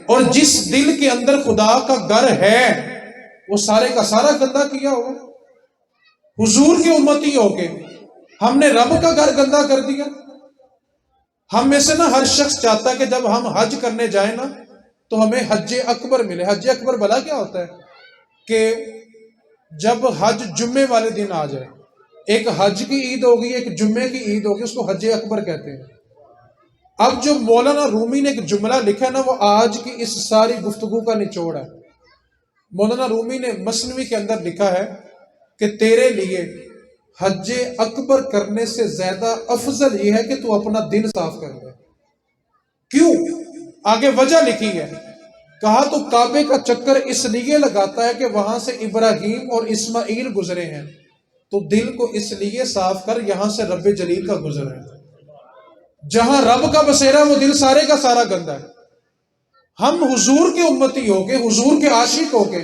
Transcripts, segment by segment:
اور جس دل کے اندر خدا کا گھر ہے وہ سارے کا سارا گندا کیا ہوا. حضور کے امتی ہو کے ہم نے رب کا گھر گندا کر دیا. ہم میں سے نا ہر شخص چاہتا ہے کہ جب ہم حج کرنے جائیں نا تو ہمیں حج اکبر ملے. حج اکبر بھلا کیا ہوتا ہے کہ جب حج جمعے والے دن آ جائے، ایک حج کی عید ہوگی ایک جمعے کی عید ہوگی، اس کو حج اکبر کہتے ہیں. اب جو مولانا رومی نے ایک جملہ لکھا ہے نا وہ آج کی اس ساری گفتگو کا نچوڑ ہے. مولانا رومی نے مثنوی کے اندر لکھا ہے کہ تیرے لیے حج اکبر کرنے سے زیادہ افضل یہ ہے کہ تو اپنا دل صاف کر لے. کیوں؟ آگے وجہ لکھی ہے. کہا تو کعبے کا چکر اس لیے لگاتا ہے کہ وہاں سے ابراہیم اور اسماعیل گزرے ہیں، تو دل کو اس لیے صاف کر یہاں سے رب جلیل کا گزر ہے. جہاں رب کا بسیرا وہ دل سارے کا سارا گندا ہے. ہم حضور کے امتی ہو کے حضور کے عاشق ہو کے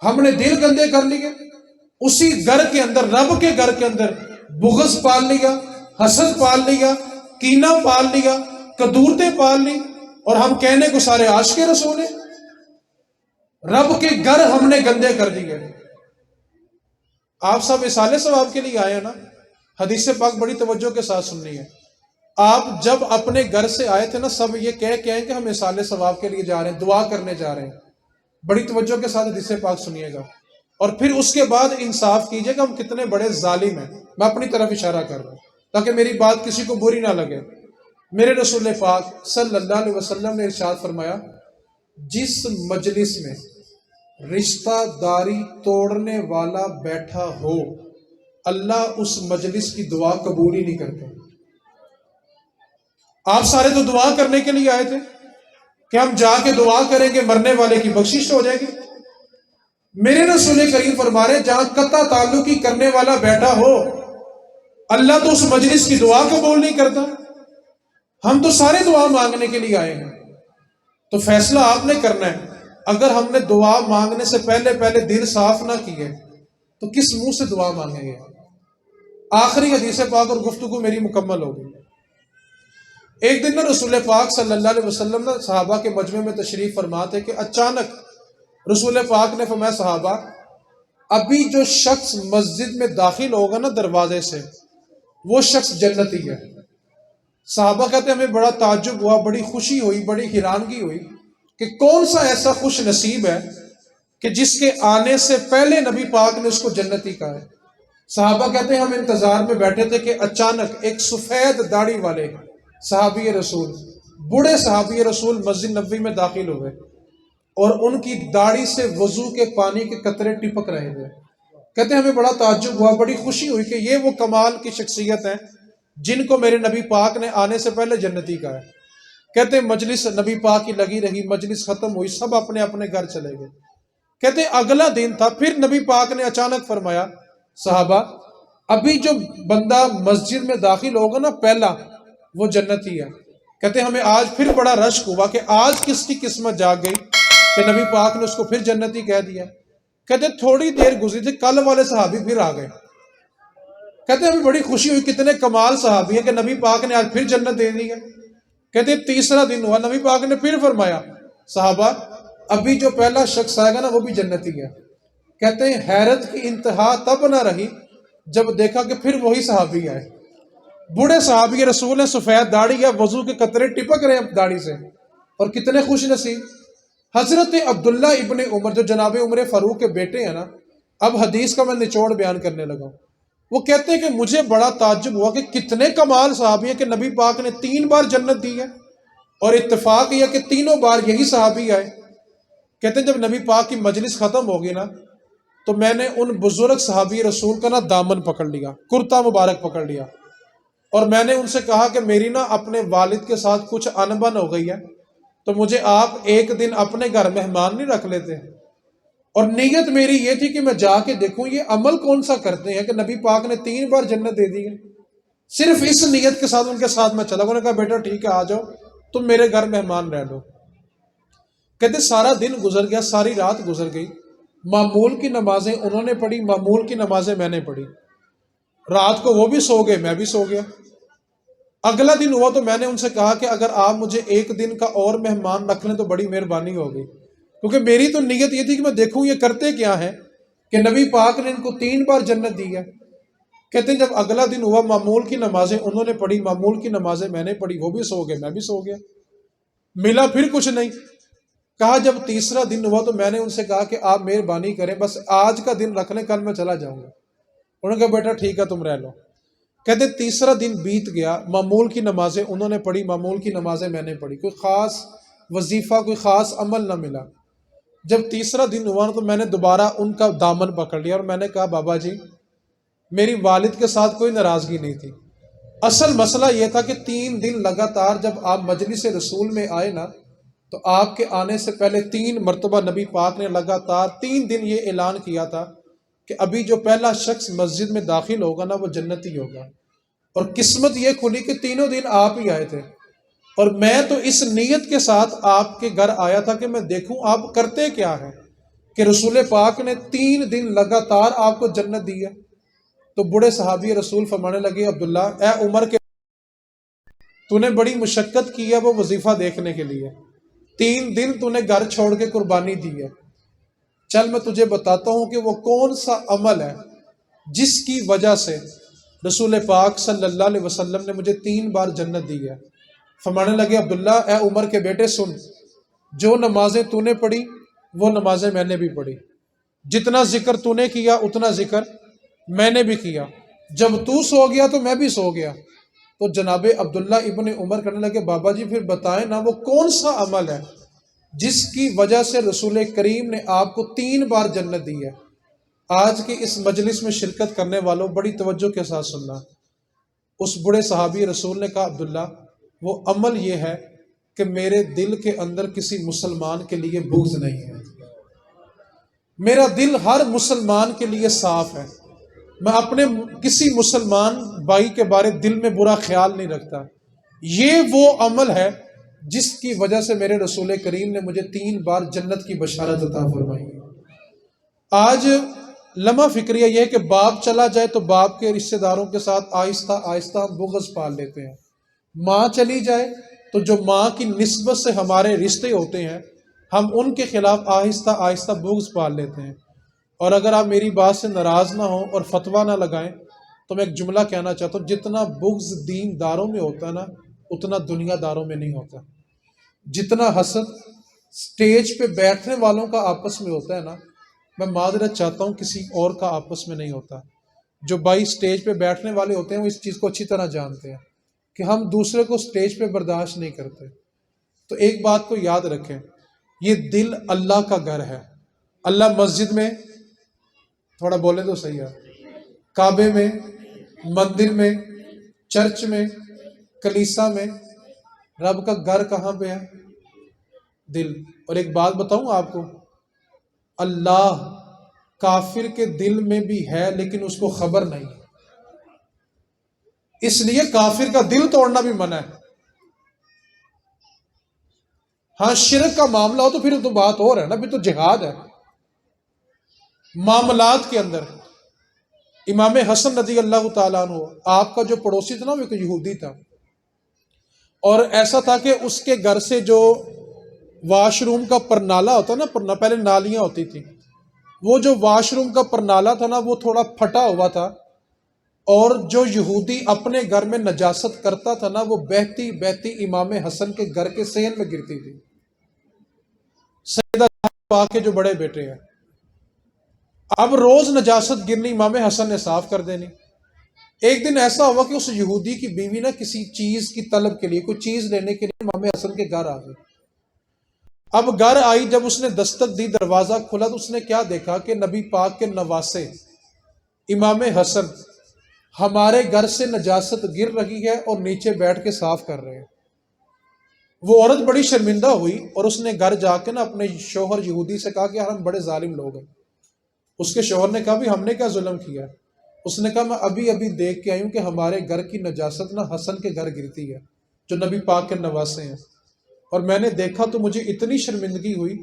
ہم نے دل گندے کر لیے. اسی گھر کے اندر رب کے گھر کے اندر بغض پال لیا، حسد پال لیا، کینہ پال لیا، کدورتیں پال لی، اور ہم کہنے کو سارے عاشق رسول ہیں. رب کے گھر ہم نے گندے کر دیے. آپ سب اصالے ثواب کے لیے آئے ہیں نا، حدیث پاک بڑی توجہ کے ساتھ سننی ہے. آپ جب اپنے گھر سے آئے تھے نا سب یہ کہہ کے آئے کہ ہم اصالے ثواب کے لیے جا رہے ہیں، دعا کرنے جا رہے ہیں. بڑی توجہ کے ساتھ حدیث پاک سنیے گا اور پھر اس کے بعد انصاف کیجئے کہ ہم کتنے بڑے ظالم ہیں. میں اپنی طرف اشارہ کر رہا ہوں تاکہ میری بات کسی کو بری نہ لگے. میرے رسول پاک صلی اللہ علیہ وسلم نے ارشاد فرمایا، جس مجلس میں رشتہ داری توڑنے والا بیٹھا ہو اللہ اس مجلس کی دعا قبول ہی نہیں کرتا. آپ سارے تو دعا کرنے کے لیے آئے تھے کہ ہم جا کے دعا کریں گے مرنے والے کی بخشش ہو جائے گی. میرے رسول کریم فرما رہے جہاں قطع تعلقی کرنے والا بیٹھا ہو اللہ تو اس مجلس کی دعا قبول نہیں کرتا. ہم تو سارے دعا مانگنے کے لیے آئے ہیں، تو فیصلہ آپ نے کرنا ہے. اگر ہم نے دعا مانگنے سے پہلے دل صاف نہ کیے تو کس منہ سے دعا مانگیں گے؟ آخری حدیث پاک اور گفتگو میری مکمل ہوگی. ایک دن نا رسول پاک صلی اللہ علیہ وسلم نے صحابہ کے مجمع میں تشریف فرما تھے کہ اچانک رسول پاک نے فرمایا، صحابہ ابھی جو شخص مسجد میں داخل ہوگا نا دروازے سے وہ شخص جنتی ہے. صحابہ کہتے ہیں ہمیں بڑا تعجب ہوا، بڑی خوشی ہوئی، بڑی حیرانگی ہوئی کہ کون سا ایسا خوش نصیب ہے کہ جس کے آنے سے پہلے نبی پاک نے اس کو جنتی کہا ہے. صحابہ کہتے ہیں ہم انتظار میں بیٹھے تھے کہ اچانک ایک سفید داڑھی والے صحابی رسول، بوڑھے صحابی رسول مسجد نبوی میں داخل ہوئے اور ان کی داڑھی سے وضو کے پانی کے قطرے ٹپک رہے تھے. کہتے ہیں ہمیں بڑا تعجب ہوا، بڑی خوشی ہوئی کہ یہ وہ کمال کی شخصیت ہیں جن کو میرے نبی پاک نے آنے سے پہلے جنتی کہا ہے. کہتے ہیں مجلس نبی پاک کی لگی رہی، مجلس ختم ہوئی، سب اپنے اپنے گھر چلے گئے. کہتے ہیں اگلا دن تھا، پھر نبی پاک نے اچانک فرمایا، صحابہ ابھی جو بندہ مسجد میں داخل ہوگا نا پہلا وہ جنتی ہے. کہتے ہیں ہمیں آج پھر بڑا رشک ہوا کہ آج کس کی قسمت جاگ گئی کہ نبی پاک نے اس کو پھر جنتی کہہ دیا. کہتے ہیں تھوڑی دیر گزری تھی، کل والے صحابی پھر آ گئے. کہتے ہیں ہمیں بڑی خوشی ہوئی، کتنے کمال صحابی ہیں کہ نبی پاک نے آج پھر جنت دے دی ہے. کہتے ہیں تیسرا دن ہوا، نبی پاک نے پھر فرمایا، صحابہ ابھی جو پہلا شخص آئے گا نا وہ بھی جنتی ہے. کہتے ہیں حیرت کی انتہا تب نہ رہی جب دیکھا کہ پھر وہی صحابی آئے، بوڑھے صحابی رسول ہیں، سفید داڑھی ہے، وضو کے قطرے ٹپک رہے ہیں داڑھی سے، اور کتنے خوش نصیب. حضرت عبداللہ ابن عمر جو جناب عمر فاروق کے بیٹے ہیں نا، اب حدیث کا میں نچوڑ بیان کرنے لگا. وہ کہتے ہیں کہ مجھے بڑا تعجب ہوا کہ کتنے کمال صحابی ہیں کہ نبی پاک نے 3 بار جنت دی ہے، اور اتفاق یہ کہ تینوں بار یہی صحابی آئے. کہتے ہیں جب نبی پاک کی مجلس ختم ہوگی نا تو میں نے ان بزرگ صحابی رسول کا نا دامن پکڑ لیا، کرتا مبارک پکڑ لیا، اور میں نے ان سے کہا کہ میری نا اپنے والد کے ساتھ کچھ انبن ہو گئی ہے، تو مجھے آپ ایک دن اپنے گھر مہمان نہیں رکھ لیتے؟ اور نیت میری یہ تھی کہ میں جا کے دیکھوں یہ عمل کون سا کرتے ہیں کہ نبی پاک نے 3 بار جنت دے دی ہے. صرف اس نیت کے ساتھ ان کے ساتھ میں چلا. انہوں نے کہا بیٹا ٹھیک ہے آ جاؤ، تم میرے گھر مہمان رہ لو. کہتے سارا دن گزر گیا، ساری رات گزر گئی. معمول کی نمازیں انہوں نے پڑھی، معمول کی نمازیں میں نے پڑھی. رات کو وہ بھی سو گئے، میں بھی سو گیا. اگلا دن ہوا تو میں نے ان سے کہا کہ اگر آپ مجھے ایک دن کا اور مہمان رکھ لیں تو بڑی مہربانی ہوگی، کیونکہ میری تو نیت یہ تھی کہ میں دیکھوں یہ کرتے کیا ہیں کہ نبی پاک نے ان کو 3 بار جنت دی ہے۔ کہتے ہیں جب اگلا دن ہوا، معمول کی نمازیں انہوں نے پڑھی، معمول کی نمازیں میں نے پڑھی، وہ بھی سو گئے، میں بھی سو گیا، ملا پھر کچھ نہیں۔ کہا جب تیسرا دن ہوا تو میں نے ان سے کہا کہ آپ مہربانی کریں، بس آج کا دن رکھ لیں، کل میں چلا جاؤں گا۔ انہوں نے کہا بیٹا ٹھیک ہے تم رہ لو۔ کہتے تیسرا دن بیت گیا، معمول کی نمازیں انہوں نے پڑھی، معمول کی نمازیں میں نے پڑھی، کوئی خاص وظیفہ کوئی خاص عمل نہ ملا۔ جب تیسرا دن ہوا تو میں نے دوبارہ ان کا دامن پکڑ لیا اور میں نے کہا بابا جی میری والد کے ساتھ کوئی ناراضگی نہیں تھی، اصل مسئلہ یہ تھا کہ 3 دن لگاتار جب آپ مجلس رسول میں آئے نا تو آپ کے آنے سے پہلے 3 مرتبہ نبی پاک نے لگاتار 3 دن یہ اعلان کیا تھا کہ ابھی جو پہلا شخص مسجد میں داخل ہوگا نا وہ جنتی ہوگا۔ اور قسمت یہ کھلی کہ تینوں دن آپ ہی آئے تھے، اور میں تو اس نیت کے ساتھ آپ کے گھر آیا تھا کہ میں دیکھوں آپ کرتے کیا ہیں کہ رسول پاک نے 3 دن لگاتار آپ کو جنت دی ہے۔ تو بڑے صحابی رسول فرمانے لگے عبداللہ اے عمر کے تو نے بڑی مشقت کی ہے وہ وظیفہ دیکھنے کے لیے، 3 دن تو نے گھر چھوڑ کے قربانی دی ہے، چل میں تجھے بتاتا ہوں کہ وہ کون سا عمل ہے جس کی وجہ سے رسول پاک صلی اللہ علیہ وسلم نے مجھے 3 بار جنت دی ہے۔ فرمانے لگے عبداللہ اے عمر کے بیٹے سن، جو نمازیں تو نے پڑھی وہ نمازیں میں نے بھی پڑھی، جتنا ذکر تو نے کیا اتنا ذکر میں نے بھی کیا، جب تو سو گیا تو میں بھی سو گیا۔ تو جناب عبداللہ ابن عمر کہنے لگے بابا جی پھر بتائیں نا وہ کون سا عمل ہے جس کی وجہ سے رسول کریم نے آپ کو 3 بار جنت دی ہے۔ آج کے اس مجلس میں شرکت کرنے والوں بڑی توجہ کے ساتھ سننا۔ اس بڑے صحابی رسول نے کہا عبداللہ وہ عمل یہ ہے کہ میرے دل کے اندر کسی مسلمان کے لیے بغض نہیں ہے، میرا دل ہر مسلمان کے لیے صاف ہے، میں اپنے کسی مسلمان بھائی کے بارے دل میں برا خیال نہیں رکھتا۔ یہ وہ عمل ہے جس کی وجہ سے میرے رسول کریم نے مجھے 3 بار جنت کی بشارت عطا فرمائی۔ آج لمحہ فکریہ یہ ہے کہ باپ چلا جائے تو باپ کے رشتہ داروں کے ساتھ آہستہ آہستہ ہم بغض پال لیتے ہیں، ماں چلی جائے تو جو ماں کی نسبت سے ہمارے رشتے ہوتے ہیں ہم ان کے خلاف آہستہ آہستہ بغض پال لیتے ہیں۔ اور اگر آپ میری بات سے ناراض نہ ہوں اور فتویٰ نہ لگائیں تو میں ایک جملہ کہنا چاہتا ہوں، جتنا بغض دین داروں میں ہوتا ہے نا اتنا دنیا داروں میں نہیں ہوتا۔ جتنا حسد سٹیج پہ بیٹھنے والوں کا آپس میں ہوتا ہے نا، میں معذرت چاہتا ہوں کسی اور کا آپس میں نہیں ہوتا۔ جو بھائی سٹیج پہ بیٹھنے والے ہوتے ہیں وہ اس چیز کو اچھی طرح جانتے ہیں کہ ہم دوسرے کو سٹیج پہ برداشت نہیں کرتے۔ تو ایک بات کو یاد رکھیں، یہ دل اللہ کا گھر ہے۔ اللہ مسجد میں، تھوڑا بولے تو صحیح ہے، کعبے میں، مندر میں، چرچ میں، کلیسا میں، رب کا گھر کہاں پہ ہے؟ دل۔ اور ایک بات بتاؤں آپ کو، اللہ کافر کے دل میں بھی ہے لیکن اس کو خبر نہیں، اس لیے کافر کا دل توڑنا بھی منع ہے۔ ہاں شرک کا معاملہ ہو تو پھر تو بات اور ہے نا، پھر تو جہاد ہے۔ معاملات کے اندر امام حسن رضی اللہ تعالیٰ عنہ، آپ کا جو پڑوسی تھا نا وہ ایک یہودی تھا، اور ایسا تھا کہ اس کے گھر سے جو واش روم کا پرنالہ ہوتا نا، پہلے نالیاں ہوتی تھیں، وہ جو واش روم کا پرنالہ تھا نا وہ تھوڑا پھٹا ہوا تھا، اور جو یہودی اپنے گھر میں نجاست کرتا تھا نا وہ بہتی بہتی امام حسن کے گھر کے صحن میں گرتی تھی، سیدہ پاک کے جو بڑے بیٹے ہیں۔ اب روز نجاست گرنی امام حسن نے صاف کر دینی۔ ایک دن ایسا ہوا کہ اس یہودی کی بیوی نا کسی چیز کی طلب کے لیے، کوئی چیز لینے کے لیے امام حسن کے گھر آ گئی۔ اب گھر آئی، جب اس نے دستک دی، دروازہ کھلا تو اس نے کیا دیکھا کہ نبی پاک کے نواسے امام حسن ہمارے گھر سے نجاست گر رہی ہے اور نیچے بیٹھ کے صاف کر رہے ہیں۔ وہ عورت بڑی شرمندہ ہوئی اور اس نے گھر جا کے نا اپنے شوہر یہودی سے کہا کہ یار ہم بڑے ظالم لوگ ہیں۔ اس کے شوہر نے کہا بھی ہم نے کیا ظلم کیا؟ اس نے کہا میں ابھی ابھی دیکھ کے آئی ہوں کہ ہمارے گھر کی نجاست نا حسن کے گھر گرتی ہے جو نبی پاک کے نواسے ہیں، اور میں نے دیکھا تو مجھے اتنی شرمندگی ہوئی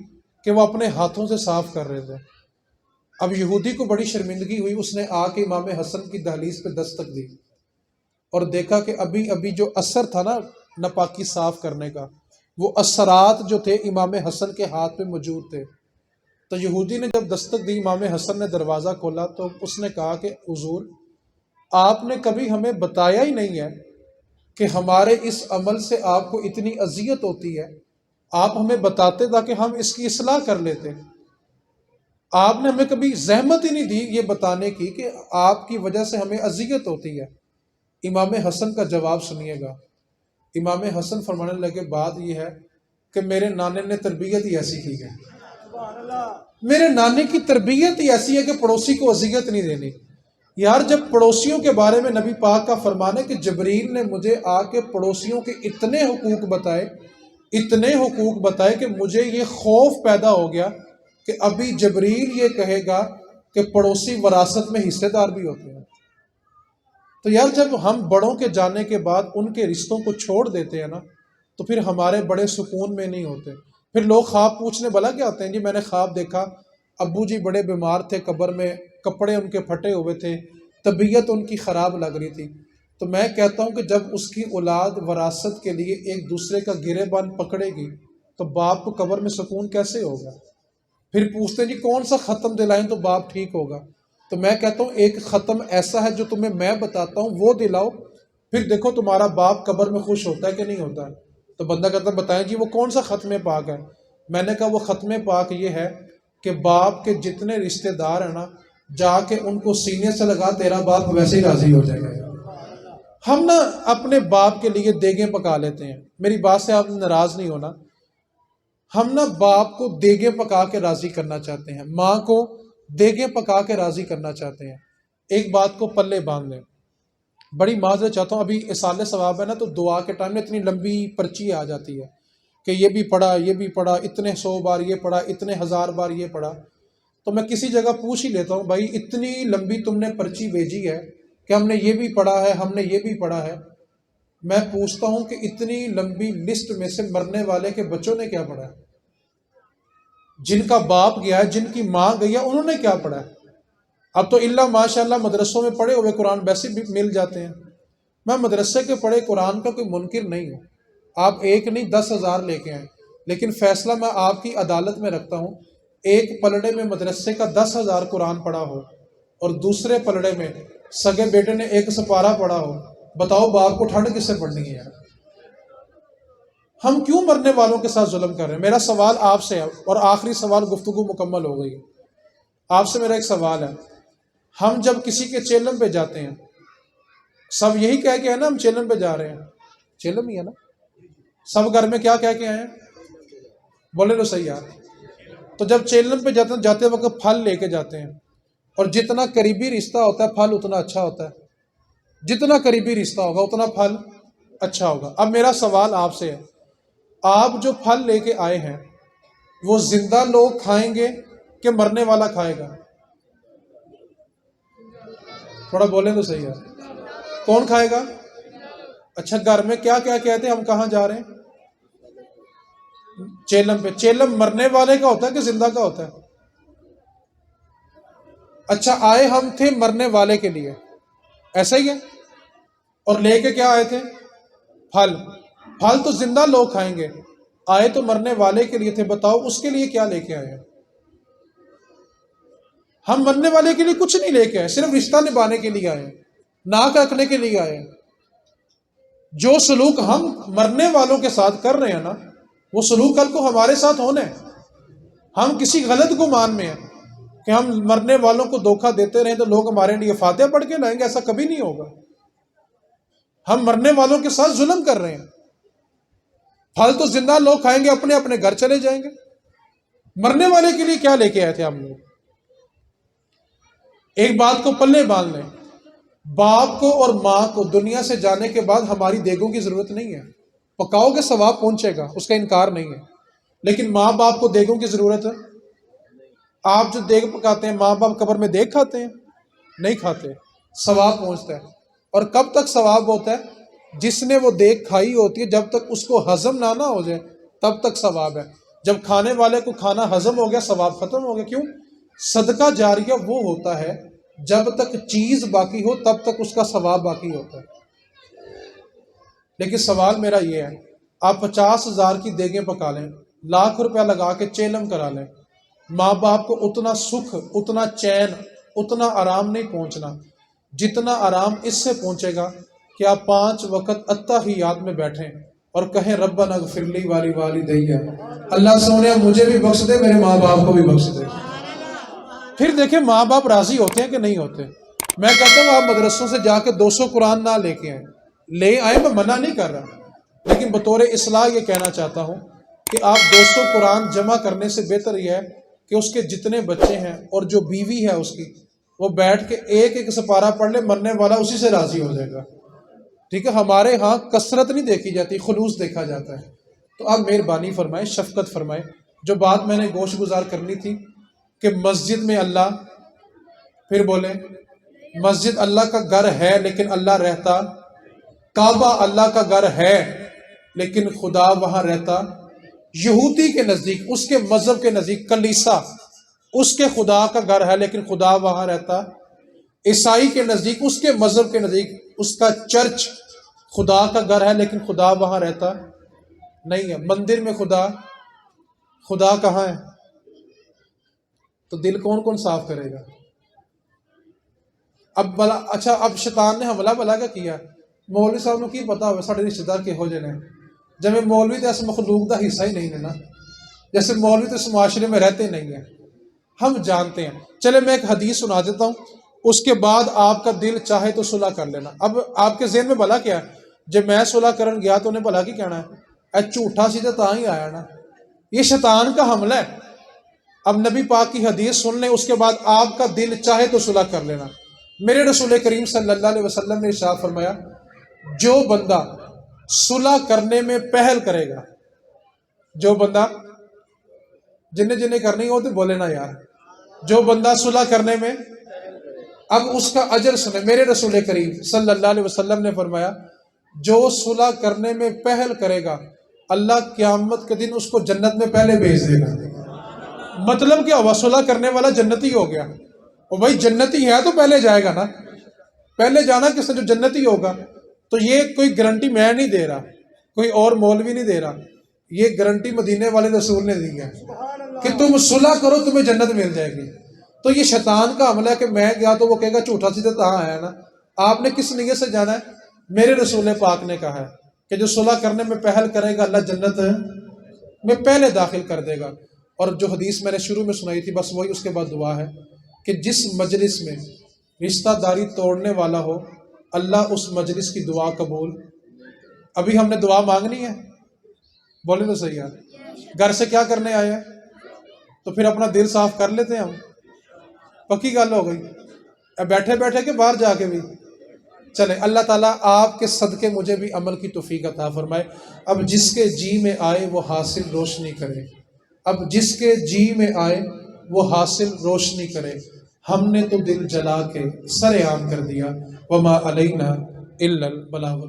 کہ وہ اپنے ہاتھوں سے صاف کر رہے تھے۔ اب یہودی کو بڑی شرمندگی ہوئی، اس نے آ کے امام حسن کی دہلیز پہ دستک دی، اور دیکھا کہ ابھی ابھی جو اثر تھا نا ناپاکی صاف کرنے کا، وہ اثرات جو تھے امام حسن کے ہاتھ میں موجود تھے. تو یہودی نے جب دستک دی، امام حسن نے دروازہ کھولا تو اس نے کہا کہ حضور آپ نے کبھی ہمیں بتایا ہی نہیں ہے کہ ہمارے اس عمل سے آپ کو اتنی اذیت ہوتی ہے. آپ ہمیں بتاتے تاکہ ہم اس کی اصلاح کر لیتے. آپ نے ہمیں کبھی زحمت ہی نہیں دی یہ بتانے کی کہ آپ کی وجہ سے ہمیں اذیت ہوتی ہے. امام حسن کا جواب سنیے گا. امام حسن فرمانے لگے بات یہ ہے کہ میرے نانے نے تربیت ہی ایسی کی ہے، میرے نانے کی تربیت ہی ایسی ہے کہ پڑوسی کو اذیت نہیں دینی. یار جب پڑوسیوں کے بارے میں نبی پاک کا فرمان ہے کہ جبریل نے مجھے آ کے پڑوسیوں کے اتنے حقوق بتائے کہ مجھے یہ خوف پیدا ہو گیا کہ ابھی جبریل یہ کہے گا کہ پڑوسی وراثت میں حصے دار بھی ہوتے ہیں. تو یار جب ہم بڑوں کے جانے کے بعد ان کے رشتوں کو چھوڑ دیتے ہیں نا، تو پھر ہمارے بڑے سکون میں نہیں ہوتے. پھر لوگ خواب پوچھنے بلا کے آتے ہیں، جی میں نے خواب دیکھا ابو جی بڑے بیمار تھے، قبر میں کپڑے ان کے پھٹے ہوئے تھے، طبیعت ان کی خراب لگ رہی تھی. تو میں کہتا ہوں کہ جب اس کی اولاد وراثت کے لیے ایک دوسرے کا گرے بان پکڑے گی تو باپ کو قبر میں سکون کیسے ہوگا؟ پھر پوچھتے ہیں جی کون سا ختم دلائیں تو باپ ٹھیک ہوگا. تو میں کہتا ہوں ایک ختم ایسا ہے جو تمہیں میں بتاتا ہوں وہ دلاؤ، پھر دیکھو تمہارا باپ قبر میں خوش ہوتا ہے کہ نہیں ہوتا ہے. تو بندہ کہتا ہے بتائیں جی وہ کون سا ختم پاک ہے؟ میں نے کہا وہ ختم پاک یہ ہے کہ باپ کے جتنے رشتہ دار ہیں نا، جا کے ان کو سینے سے لگا، تیرا باپ ویسے ہی راضی ہو جائے گا. ہم نا اپنے باپ کے لیے دیگیں پکا لیتے ہیں، میری بات سے آپ ناراض نہیں ہونا. ہم نا باپ کو دیگیں پکا کے راضی کرنا چاہتے ہیں، ماں کو دیگیں پکا کے راضی کرنا چاہتے ہیں. ایک بات کو پلے باندھ لیں. بڑی معذرت چاہتا ہوں، ابھی اصالِ ثواب ہے نا، تو دعا کے ٹائم میں اتنی لمبی پرچی آ جاتی ہے کہ یہ بھی پڑھا، یہ بھی پڑھا، اتنے 100 بار یہ پڑھا، اتنے 1000 بار یہ پڑھا. تو میں کسی جگہ پوچھ ہی لیتا ہوں، بھائی اتنی لمبی تم نے پرچی بھیجی ہے کہ ہم نے یہ بھی پڑھا ہے، ہم نے یہ بھی پڑھا ہے. میں پوچھتا ہوں کہ اتنی لمبی لسٹ میں سے مرنے والے کے بچوں نے کیا پڑھا ہے؟ جن کا باپ گیا ہے، جن کی ماں گئی ہے، انہوں نے کیا پڑھا ہے؟ اب تو اللہ ماشاء اللہ مدرسوں میں پڑھے ہوئے قرآن ویسے بھی مل جاتے ہیں. میں مدرسے کے پڑھے قرآن کا کوئی منکر نہیں ہوں، آپ ایک نہیں 10,000 لے کے آئیں، لیکن فیصلہ میں آپ کی عدالت میں رکھتا ہوں. ایک پلڑے میں مدرسے کا 10,000 قرآن پڑھا ہو اور دوسرے پلڑے میں سگے بیٹے نے ایک سپارہ پڑھا ہو، بتاؤ باپ کو ٹھنڈ کس سے پڑھنی ہے؟ ہم کیوں مرنے والوں کے ساتھ ظلم کر رہے ہیں؟ میرا سوال آپ سے ہے، اور آخری سوال، گفتگو مکمل ہو گئی. آپ سے میرا ایک سوال ہے، ہم جب کسی کے چیلم پہ جاتے ہیں، سب یہی کہہ کے ہے نا ہم چیلم پہ جا رہے ہیں؟ چیلم ہی ہے نا. سب گھر میں کیا کہہ کے آئے ہیں؟ بولے تو صحیح یار. تو جب چیلم پہ جاتے ہیں، جاتے وقت پھل لے کے جاتے ہیں، اور جتنا قریبی رشتہ ہوتا ہے پھل اتنا اچھا ہوتا ہے. جتنا قریبی رشتہ ہوگا اتنا پھل اچھا ہوگا. اب میرا سوال آپ سے ہے، آپ جو پھل لے کے آئے ہیں وہ زندہ لوگ کھائیں گے کہ مرنے والا کھائے گا؟ تھوڑا بولیں تو صحیح ہے. کون کھائے گا؟ اچھا گھر میں کیا کیا کہتے ہیں؟ ہم کہاں جا رہے ہیں؟ چیلم پہ. چیلم مرنے والے کا ہوتا ہے کہ زندہ کا ہوتا ہے؟ اچھا آئے ہم تھے مرنے والے کے لیے، ایسا ہی ہے، اور لے کے کیا آئے تھے؟ پھل. پھل تو زندہ لوگ کھائیں گے، آئے تو مرنے والے کے لیے تھے. بتاؤ اس کے لیے کیا لے کے آئے ہیں؟ ہم مرنے والے کے لیے کچھ نہیں لے کے آئے، صرف رشتہ نبھانے کے لیے آئے ہیں، ناک رکھنے کے لیے آئے ہیں. جو سلوک ہم مرنے والوں کے ساتھ کر رہے ہیں نا، وہ سلوک کل کو ہمارے ساتھ ہونا ہے. ہم کسی غلط گمان میں ہیں کہ ہم مرنے والوں کو دھوکہ دیتے رہیں تو لوگ ہمارے لیے فاتحہ پڑھ کے لائیں گے، ایسا کبھی نہیں ہوگا. ہم مرنے والوں کے ساتھ ظلم کر رہے ہیں. پھل تو زندہ لوگ کھائیں گے، اپنے اپنے گھر چلے جائیں گے. مرنے والے کے لیے کیا لے کے آئے تھے ہم لوگ؟ ایک بات کو پلے باندھ لیں، باپ کو اور ماں کو دنیا سے جانے کے بعد ہماری دیگوں کی ضرورت نہیں ہے. پکاؤ گے ثواب پہنچے گا، اس کا انکار نہیں ہے، لیکن ماں باپ کو دیگوں کی ضرورت ہے؟ آپ جو دیگ پکاتے ہیں، ماں باپ قبر میں دیگ کھاتے ہیں؟ نہیں کھاتے. ثواب پہنچتا ہے. اور کب تک ثواب ہوتا ہے؟ جس نے وہ دیگ کھائی ہوتی ہے جب تک اس کو ہضم نہ ہو جائے تب تک ثواب ہے. جب کھانے والے کو کھانا ہضم ہو گیا ثواب ختم ہو گیا. کیوں؟ صدقہ جاریہ وہ ہوتا ہے جب تک چیز باقی ہو تب تک اس کا ثواب باقی ہوتا ہے. لیکن سوال میرا یہ ہے، آپ 50,000 کی دیگیں پکا لیں، لاکھ روپیہ لگا کے چیلم کرا لیں، ماں باپ کو اتنا سکھ، اتنا چین، اتنا آرام نہیں پہنچنا جتنا آرام اس سے پہنچے گا کہ آپ 5 وقت اتحیات میں بیٹھیں اور کہیں ربنا اغفر لی والی والدیّ، اللہ سونے مجھے بھی بخش دے، میرے ماں باپ کو بھی بخش دے۔ پھر دیکھیں ماں باپ راضی ہوتے ہیں کہ نہیں ہوتے۔ میں کہتا ہوں آپ مدرسوں سے جا کے 200 قرآن نہ لے کے آئیں، لے آئیں، میں منع نہیں کر رہا، لیکن بطور اصلاح یہ کہنا چاہتا ہوں کہ آپ 200 قرآن جمع کرنے سے بہتر یہ ہے کہ اس کے جتنے بچے ہیں اور جو بیوی ہے اس کی، وہ بیٹھ کے ایک ایک سپارہ پڑھ لے، مرنے والا اسی سے راضی ہو جائے گا۔ ٹھیک ہے، ہمارے ہاں کثرت نہیں دیکھی جاتی، خلوص دیکھا جاتا ہے۔ تو آپ مہربانی فرمائیں، شفقت فرمائیں۔ جو بات میں نے گوش گزار کرنی تھی کہ مسجد میں اللہ، پھر بولیں مسجد اللہ کا گھر ہے لیکن اللہ رہتا، کعبہ اللہ کا گھر ہے لیکن خدا وہاں رہتا، یہودی کے نزدیک، اس کے مذہب کے نزدیک کلیسا اس کے خدا کا گھر ہے لیکن خدا وہاں رہتا، عیسائی کے نزدیک، اس کے مذہب کے نزدیک، اس کا چرچ خدا کا گھر ہے لیکن خدا وہاں رہتا نہیں ہے۔ مندر میں خدا کہاں ہے؟ تو دل کون کون صاف کرے گا؟ اب بلا اچھا، اب شیطان نے حملہ بلا کا کیا، مولوی صاحب نے کی پتا ہوئے ساڑھے رشتہ دار کے ہو جانے، جب مولوی تو ایسے مخلوق کا حصہ ہی نہیں ہے نا، جیسے مولوی تو اس معاشرے میں رہتے نہیں ہیں، ہم جانتے ہیں۔ چلے میں ایک حدیث سنا دیتا ہوں، اس کے بعد آپ کا دل چاہے تو صلح کر لینا۔ اب آپ کے ذہن میں بھلا کیا ہے؟ جب میں صلح کرن گیا تو انہیں بھلا کی کہنا ہے، اے جھوٹا سی تو ہی آیا نا، یہ شیطان کا حملہ ہے۔ اب نبی پاک کی حدیث سن لیں، اس کے بعد آپ کا دل چاہے تو صلح کر لینا۔ میرے رسول کریم صلی اللہ علیہ وسلم نے ارشاد فرمایا، جو بندہ صلح کرنے میں پہل کرے گا، جو بندہ، جنہیں کرنی ہو تو بولے نا یار، جو بندہ صلح کرنے میں، اب اس کا اجر سنیں، میرے رسول کریم صلی اللہ علیہ وسلم نے فرمایا، جو صلح کرنے میں پہل کرے گا اللہ قیامت کے دن اس کو جنت میں پہلے بھیج دے گا۔ مطلب کیا ہوا؟ صلح کرنے والا جنتی ہو گیا، اور بھائی جنتی ہے تو پہلے جائے گا نا، پہلے جانا کس نے؟ جو جنتی ہوگا۔ تو یہ کوئی گارنٹی میں نہیں دے رہا، کوئی اور مولوی نہیں دے رہا، یہ گارنٹی مدینے والے رسول نے دی ہے کہ تم صلح کرو تمہیں جنت مل جائے گی۔ تو یہ شیطان کا عمل ہے کہ میں گیا تو وہ کہے گا جھوٹا سیدھا تہاں آیا نا۔ آپ نے کس نیت سے جانا ہے؟ میرے رسول پاک نے کہا ہے کہ جو صلح کرنے میں پہل کرے گا اللہ جنت میں پہلے داخل کر دے گا۔ اور جو حدیث میں نے شروع میں سنائی تھی بس وہی، اس کے بعد دعا ہے کہ جس مجلس میں رشتہ داری توڑنے والا ہو اللہ اس مجلس کی دعا قبول۔ ابھی ہم نے دعا مانگنی ہے، بولے تو صحیح ہے، گھر سے کیا کرنے آئے ہیں؟ تو پھر اپنا دل صاف کر لیتے ہیں ہم، پکی گل ہو گئی، بیٹھے بیٹھے کے باہر جا کے بھی چلے۔ اللہ تعالیٰ آپ کے صدقے مجھے بھی عمل کی توفیق عطا فرمائے۔ اب جس کے جی میں آئے وہ حاصل روشنی کرے، اب جس کے جی میں آئے وہ حاصل روشنی کرے۔ ہم نے تو دل جلا کے سر عام کر دیا، وما علینا الا البلاغ۔